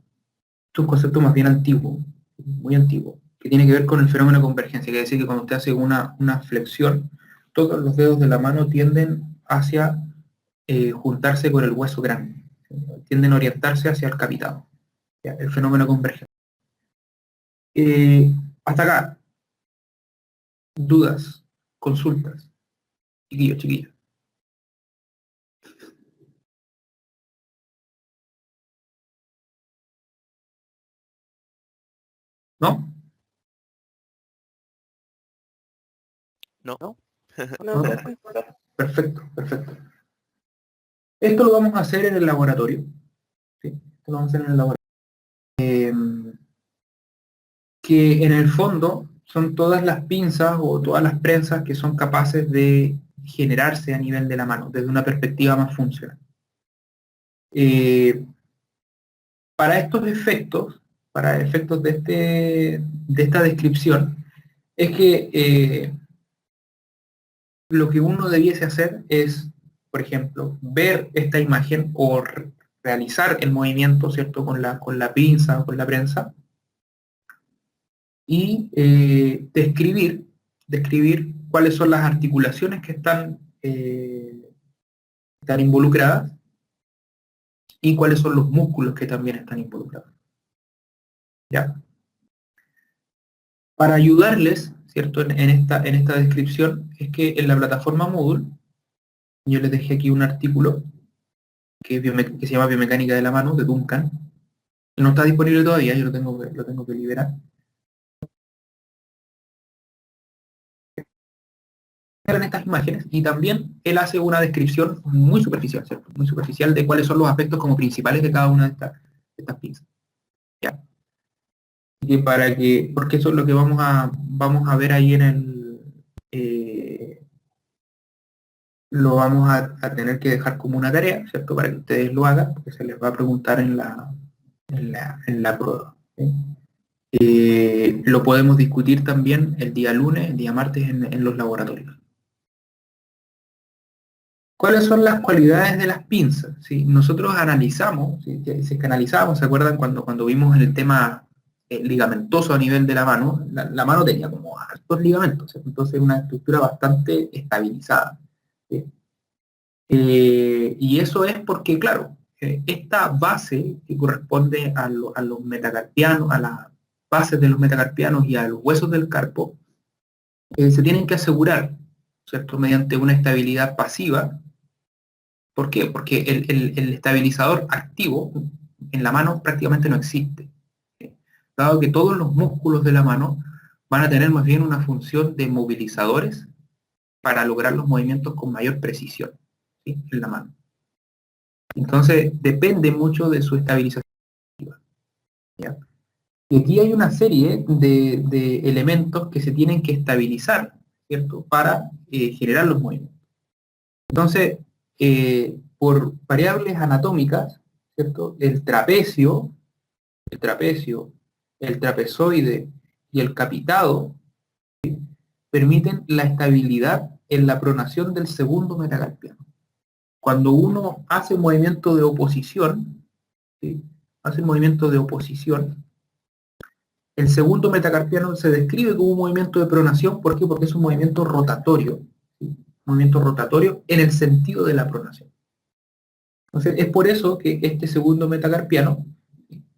A: es un concepto más bien antiguo, muy antiguo, que tiene que ver con el fenómeno de convergencia, que es decir, que cuando usted hace una flexión, todos los dedos de la mano tienden hacia juntarse con el hueso grande, tienden a orientarse hacia el capitado, ¿ya? El fenómeno de convergencia. Hasta acá, dudas, consultas, chiquillos. ¿No?
C: No.
B: ¿No?
A: ¿No? Perfecto. Esto lo vamos a hacer en el laboratorio, ¿sí? Esto lo vamos a hacer en el laboratorio. Que en el fondo son todas las pinzas o todas las prensas que son capaces de generarse a nivel de la mano, desde una perspectiva más funcional. Para estos efectos, para efectos de esta descripción, es que lo que uno debiese hacer es, por ejemplo, ver esta imagen o realizar el movimiento, ¿cierto?, con la pinza o con la prensa, y describir cuáles son las articulaciones que están involucradas y cuáles son los músculos que también están involucrados. ¿Ya? Para ayudarles, ¿cierto?, en esta descripción, es que en la plataforma Moodle, yo les dejé aquí un artículo que se llama Biomecánica de la mano, de Duncan. No está disponible todavía, yo lo tengo que liberar. En estas imágenes, y también él hace una descripción muy superficial, ¿cierto?, muy superficial de cuáles son los aspectos como principales de cada una de estas pinzas. ¿Ya? Y porque eso es lo que vamos a ver ahí en lo vamos a tener que dejar como una tarea, ¿cierto?, para que ustedes lo hagan, porque se les va a preguntar en la prueba. ¿Sí? Lo podemos discutir también el día lunes, el día martes en los laboratorios. ¿Cuáles son las cualidades de las pinzas? ¿Sí? Nosotros analizamos, ¿sí?, si es que analizamos, ¿se acuerdan cuando vimos el tema ligamentoso a nivel de la mano? La mano tenía como altos ligamentos, ¿sí? Entonces una estructura bastante estabilizada. ¿Sí? Y eso es porque, claro, esta base que corresponde a los metacarpianos, a las bases de los metacarpianos y a los huesos del carpo, se tienen que asegurar, ¿cierto?, mediante una estabilidad pasiva. ¿Por qué? Porque el estabilizador activo en la mano prácticamente no existe. Dado que todos los músculos de la mano van a tener más bien una función de movilizadores para lograr los movimientos con mayor precisión, ¿sí?, en la mano. Entonces, depende mucho de su estabilización. ¿Ya? Y aquí hay una serie de elementos que se tienen que estabilizar, ¿cierto?, para generar los movimientos. Entonces, por variables anatómicas, ¿cierto?, el trapecio, el trapezoide y el capitado, ¿sí?, permiten la estabilidad en la pronación del segundo metacarpiano. Cuando uno hace un movimiento de oposición, ¿sí?, el segundo metacarpiano se describe como un movimiento de pronación. ¿Por qué? Porque es un movimiento rotatorio, ¿sí?, movimiento rotatorio en el sentido de la pronación. Entonces, es por eso que este segundo metacarpiano,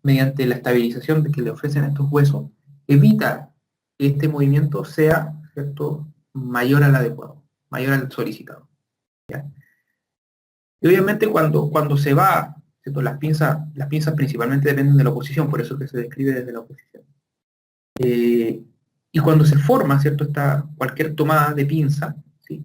A: mediante la estabilización que le ofrecen estos huesos, evita que este movimiento sea, ¿cierto?, mayor al adecuado, mayor al solicitado. ¿Ya? Y obviamente cuando se va, ¿cierto?, las pinzas principalmente dependen de la oposición, por eso que se describe desde la oposición. Y cuando se forma, ¿cierto?, cualquier tomada de pinza, ¿sí?,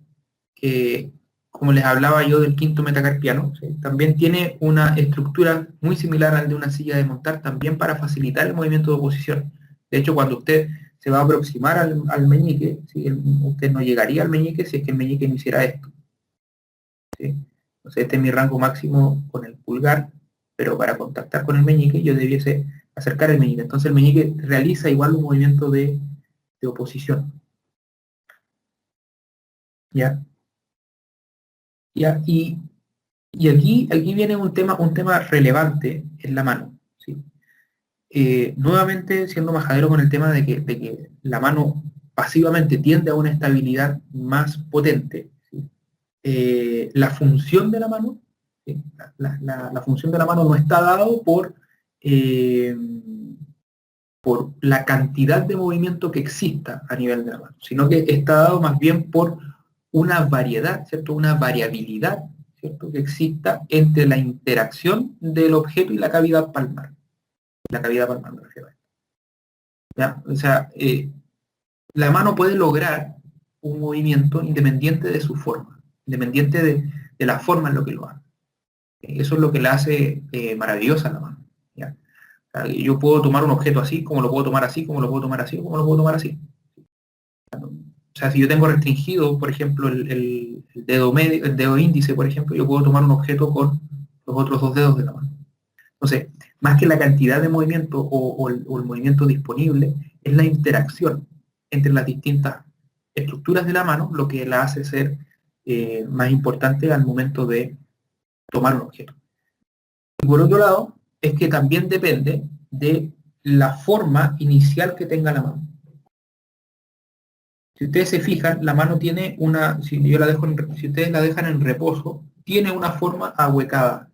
A: que, como les hablaba yo del quinto metacarpiano, ¿sí?, también tiene una estructura muy similar al de una silla de montar, también para facilitar el movimiento de oposición. De hecho, cuando usted se va a aproximar al meñique, ¿sí?, usted no llegaría al meñique si es que el meñique no hiciera esto. ¿Sí? Entonces, este es mi rango máximo con el pulgar, pero para contactar con el meñique yo debiese acercar el meñique. Entonces el meñique realiza igual un movimiento de oposición. ¿Ya? ¿Ya? Y aquí viene un tema relevante en la mano, ¿sí? Nuevamente siendo majadero con el tema de que la mano pasivamente tiende a una estabilidad más potente, ¿sí? La función de la mano, ¿sí?, la función de la mano no está dado por la cantidad de movimiento que exista a nivel de la mano, sino que está dado más bien por una variedad, ¿cierto?, una variabilidad, ¿cierto?, que exista entre la interacción del objeto y la cavidad palmar. La cavidad palmar me refiero a esto. ¿Ya? O sea, la mano puede lograr un movimiento independiente de su forma, independiente de la forma en lo que lo haga. Eso es lo que la hace maravillosa la mano. ¿Ya? O sea, yo puedo tomar un objeto así, como lo puedo tomar así, como lo puedo tomar así, como lo puedo tomar así. O sea, si yo tengo restringido, por ejemplo, el dedo medio, el dedo índice, por ejemplo, yo puedo tomar un objeto con los otros dos dedos de la mano. Entonces, más que la cantidad de movimiento o el movimiento disponible, es la interacción entre las distintas estructuras de la mano lo que la hace ser más importante al momento de tomar un objeto. Y por otro lado, es que también depende de la forma inicial que tenga la mano. Si ustedes se fijan, la mano tiene una, si ustedes la dejan en reposo, tiene una forma ahuecada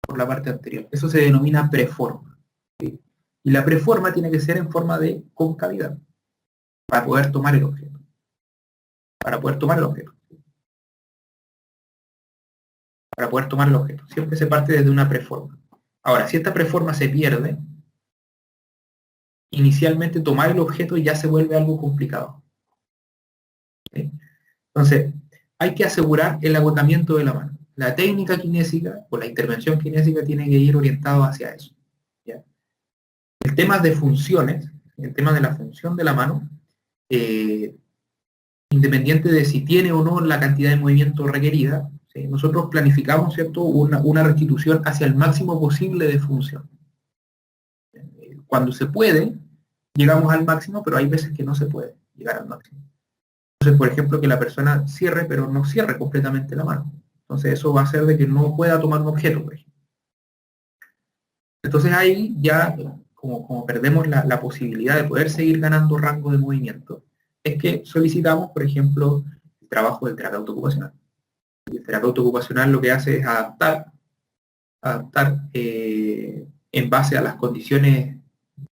A: por la parte anterior. Eso se denomina preforma. ¿Sí? Y la preforma tiene que ser en forma de concavidad para poder tomar el objeto. Para poder tomar el objeto. Para poder tomar el objeto. Siempre se parte desde una preforma. Ahora, si esta preforma se pierde, inicialmente tomar el objeto ya se vuelve algo complicado. ¿Sí? Entonces, hay que asegurar el agotamiento de la mano. La técnica kinésica o la intervención kinésica tiene que ir orientado hacia eso. ¿Ya? El tema de funciones, el tema de la función de la mano, independiente de si tiene o no la cantidad de movimiento requerida, ¿sí? Nosotros planificamos, ¿cierto?, una restitución hacia el máximo posible de función. Cuando se puede, llegamos al máximo, pero hay veces que no se puede llegar al máximo. Entonces, por ejemplo, que la persona cierre, pero no cierre completamente la mano. Entonces, eso va a hacer de que no pueda tomar un objeto, por ejemplo. Entonces, ahí ya, como perdemos la posibilidad de poder seguir ganando rango de movimiento, es que solicitamos, por ejemplo, el trabajo del terapeuta ocupacional. Y el terapeuta ocupacional lo que hace es adaptar en base a las condiciones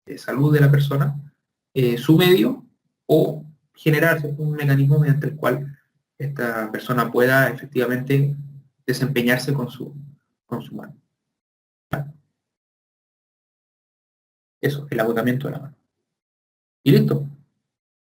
A: de salud de la persona, su medio o generar un mecanismo mediante el cual esta persona pueda efectivamente desempeñarse con su mano. Eso, el agotamiento de la mano. Y listo.